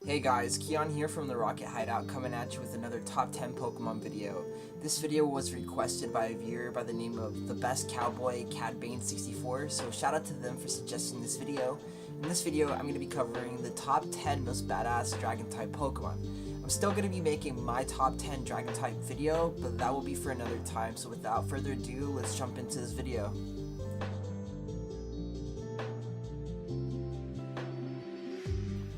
Hey guys, Keon here from the Rocket Hideout coming at you with another top 10 Pokemon video. This video was requested by a viewer by the name of The Best Cowboy CatBane64, so shout out to them for suggesting this video. In this video, I'm going to be covering the top 10 most badass Dragon-type Pokemon. I'm still going to be making my top 10 Dragon-type video, but that will be for another time, so without further ado, let's jump into this video.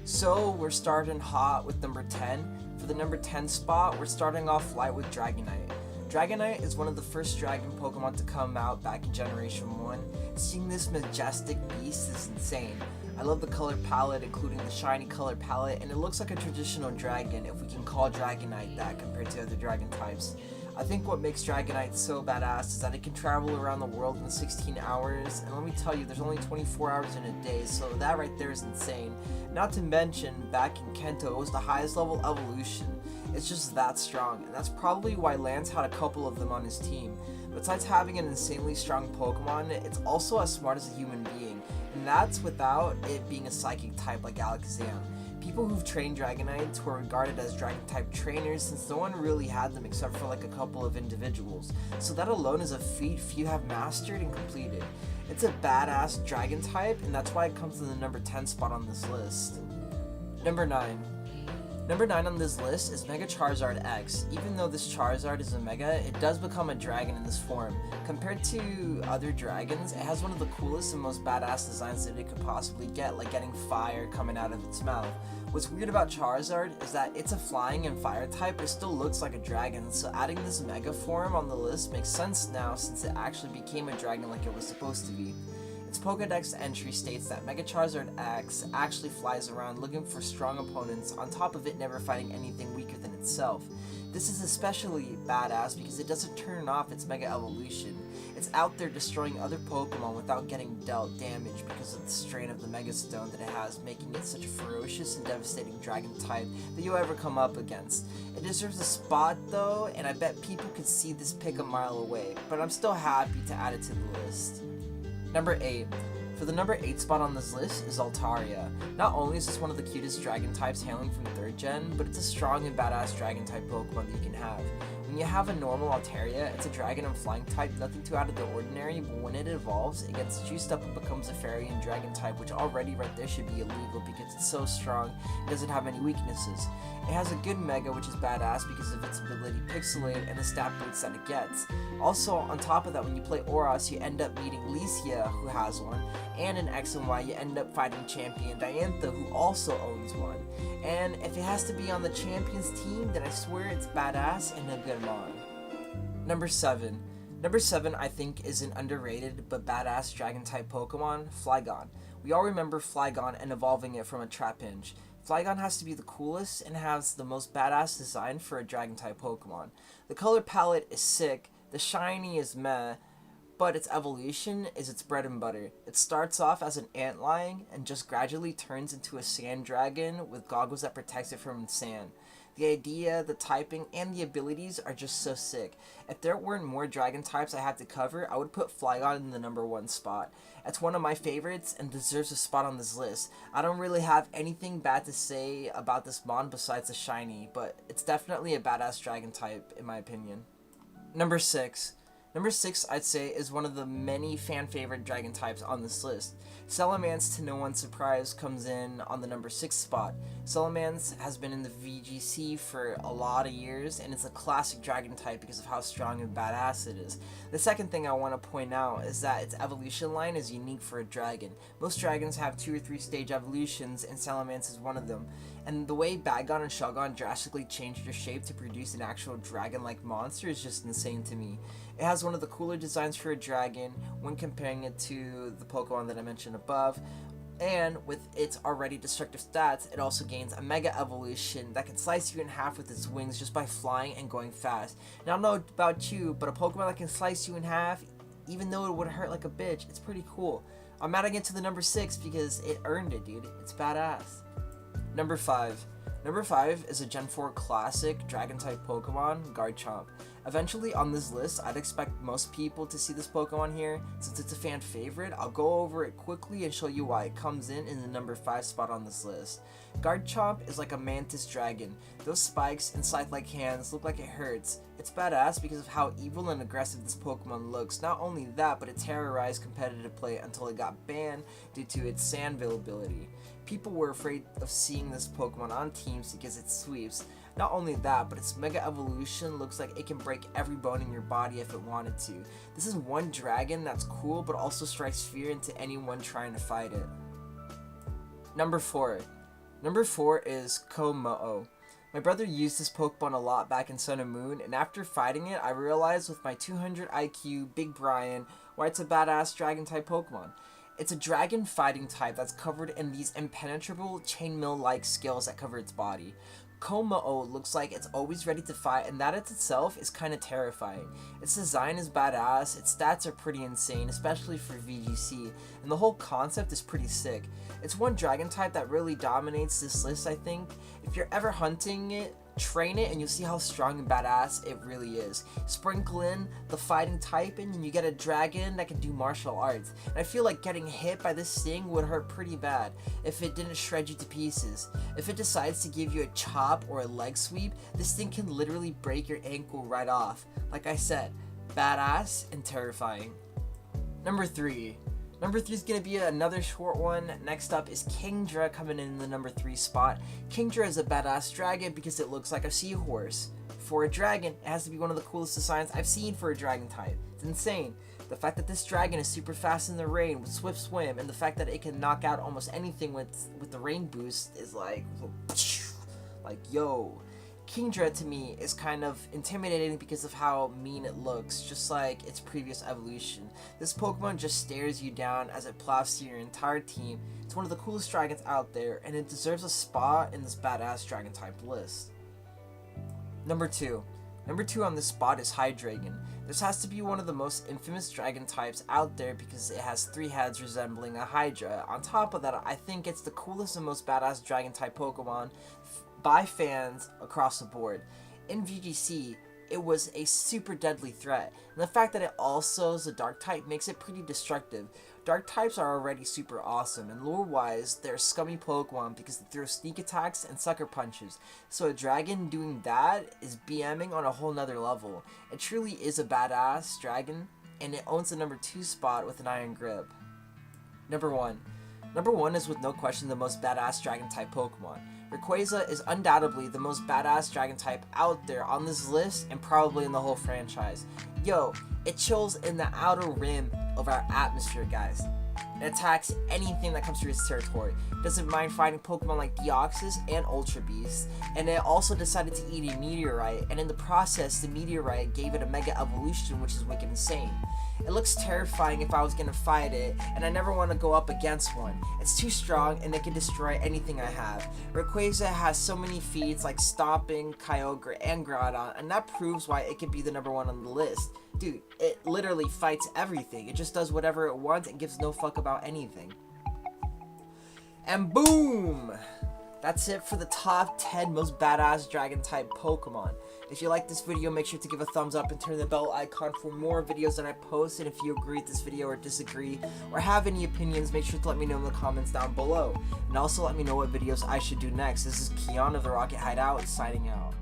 So we're starting hot with number 10. For the number 10 spot, we're starting off light with Dragonite. Dragonite is one of the first dragon Pokemon to come out back in Generation 1. Seeing this majestic beast is insane. I love the color palette, including the shiny color palette, and it looks like a traditional dragon if we can call Dragonite that compared to other dragon types. I think what makes Dragonite so badass is that it can travel around the world in 16 hours, and let me tell you, there's only 24 hours in a day, so that right there is insane. Not to mention, back in Kanto, it was the highest level evolution. It's just that strong, and that's probably why Lance had a couple of them on his team. Besides having an insanely strong Pokemon, it's also as smart as a human being, and that's without it being a psychic type like Alakazam. People who've trained Dragonites were regarded as Dragon-type trainers since no one really had them except for like a couple of individuals, so that alone is a feat few have mastered and completed. It's a badass Dragon-type, and that's why it comes in the number 10 spot on this list. Number 9. Number 9 on this list is Mega Charizard X. Even though this Charizard is a Mega, it does become a dragon in this form. Compared to other dragons, it has one of the coolest and most badass designs that it could possibly get, like getting fire coming out of its mouth. What's weird about Charizard is that it's a flying and fire type, but it still looks like a dragon, so adding this Mega form on the list makes sense now since it actually became a dragon like it was supposed to be. Its Pokédex entry states that Mega Charizard X actually flies around looking for strong opponents, on top of it never fighting anything weaker than itself. This is especially badass because it doesn't turn off its Mega Evolution. It's out there destroying other Pokemon without getting dealt damage because of the strain of the Mega Stone that it has, making it such a ferocious and devastating dragon type that you'll ever come up against. It deserves a spot though, and I bet people could see this pick a mile away, but I'm still happy to add it to the list. Number 8. For the number 8 spot on this list is Altaria. Not only is this one of the cutest dragon types hailing from 3rd gen, but it's a strong and badass dragon type Pokemon that you can have. When you have a normal Altaria, it's a dragon and flying type, nothing too out of the ordinary, but when it evolves, it gets juiced up and becomes a fairy and dragon type, which already right there should be illegal because it's so strong and doesn't have any weaknesses. It has a good Mega, which is badass because of its ability Pixelate and the stat boosts that it gets. Also, on top of that, when you play Oros, you end up meeting Licia, who has one, and in X and Y, you end up fighting Champion Diantha, who also owns one. And if it has to be on the Champions team, then I swear it's badass and a good mon. Number 7. Number 7, I think, is an underrated but badass dragon-type Pokemon, Flygon. We all remember Flygon and evolving it from a Trapinch. Flygon has to be the coolest and has the most badass design for a dragon-type Pokemon. The color palette is sick, the shiny is meh, but its evolution is its bread and butter. It starts off as an antlion and just gradually turns into a sand dragon with goggles that protects it from sand. The idea, the typing, and the abilities are just so sick. If there weren't more dragon types I had to cover, I would put Flygon in the number 1 spot. It's one of my favorites and deserves a spot on this list. I don't really have anything bad to say about this mon besides the shiny, but it's definitely a badass dragon type in my opinion. Number 6. Number 6, I'd say, is one of the many fan-favorite dragon types on this list. Salamance, to no one's surprise, comes in on the number 6 spot. Salamance has been in the VGC for a lot of years, and it's a classic dragon type because of how strong and badass it is. The second thing I want to point out is that its evolution line is unique for a dragon. Most dragons have 2 or 3 stage evolutions, and Salamance is one of them. And the way Bagon and Shelgon drastically changed their shape to produce an actual dragon-like monster is just insane to me. It has one of the cooler designs for a dragon when comparing it to the Pokemon that I mentioned above, and with its already destructive stats, it also gains a Mega Evolution that can slice you in half with its wings just by flying and going fast. Now I don't know about you, but a Pokemon that can slice you in half, even though it would hurt like a bitch, it's pretty cool. I'm adding it to the number 6 because it earned it, dude. It's badass. Number 5. Number 5 is a Gen 4 classic Dragon-type Pokemon, Guardchop. Eventually on this list, I'd expect most people to see this Pokemon here. Since it's a fan favorite, I'll go over it quickly and show you why it comes in the number 5 spot on this list. Guardchop is like a mantis dragon. Those spikes and scythe-like hands look like it hurts. It's badass because of how evil and aggressive this Pokemon looks. Not only that, but it terrorized competitive play until it got banned due to its sand availability. People were afraid of seeing this Pokemon on teams because it sweeps. Not only that, but its Mega Evolution looks like it can break every bone in your body if it wanted to. This is one dragon that's cool, but also strikes fear into anyone trying to fight it. Number 4. Number 4 is Komao. My brother used this Pokemon a lot back in Sun and Moon, and after fighting it, I realized with my 200 IQ Big Brian why it's a badass dragon-type Pokemon. It's a dragon fighting type that's covered in these impenetrable chainmail-like scales that cover its body. Komao looks like it's always ready to fight, and that itself is kinda terrifying. Its design is badass, its stats are pretty insane, especially for VGC, and the whole concept is pretty sick. It's one dragon type that really dominates this list, I think. If you're ever hunting it, train it and you'll see how strong and badass it really is. Sprinkle in the fighting type and you get a dragon that can do martial arts. And I feel like getting hit by this thing would hurt pretty bad if it didn't shred you to pieces. If it decides to give you a chop or a leg sweep, this thing can literally break your ankle right off. Like I said, badass and terrifying. Number 3. Number 3 is going to be another short one. Next up is Kingdra coming in the number 3 spot. Kingdra is a badass dragon because it looks like a seahorse. For a dragon, it has to be one of the coolest designs I've seen for a dragon type. It's insane. The fact that this dragon is super fast in the rain with swift swim, and the fact that it can knock out almost anything with the rain boost is like yo. Kingdra to me is kind of intimidating because of how mean it looks, just like its previous evolution. This Pokemon just stares you down as it plows through your entire team. It's one of the coolest dragons out there, and it deserves a spot in this badass dragon type list. Number 2. Number 2 on this spot is Hydragen. This has to be one of the most infamous dragon types out there because it has 3 heads resembling a Hydra. On top of that, I think it's the coolest and most badass dragon type Pokemon by fans across the board. In VGC, it was a super deadly threat, and the fact that it also is a dark type makes it pretty destructive. Dark types are already super awesome, and lore-wise, they're scummy Pokemon because they throw sneak attacks and sucker punches, so a dragon doing that is BMing on a whole nother level. It truly is a badass dragon, and it owns the number 2 spot with an iron grip. Number 1. Number 1 is with no question the most badass dragon type Pokemon. Rayquaza is undoubtedly the most badass dragon type out there on this list and probably in the whole franchise. Yo, it chills in the outer rim of our atmosphere, guys. It attacks anything that comes through its territory. It doesn't mind fighting Pokemon like Deoxys and Ultra Beast. And it also decided to eat a meteorite, and in the process, the meteorite gave it a Mega Evolution, which is wicked insane. It looks terrifying if I was gonna fight it, and I never want to go up against one. It's too strong, and it can destroy anything I have. Rayquaza has so many feats like Stomping, Kyogre, and Groudon, and that proves why it can be the number 1 on the list. Dude, it literally fights everything. It just does whatever it wants and gives no fuck about anything. And boom! That's it for the top 10 most badass dragon type Pokemon. If you like this video, make sure to give a thumbs up and turn the bell icon for more videos that I post. And if you agree with this video or disagree or have any opinions, make sure to let me know in the comments down below. And also let me know what videos I should do next. This is Keon of the Rocket Hideout signing out.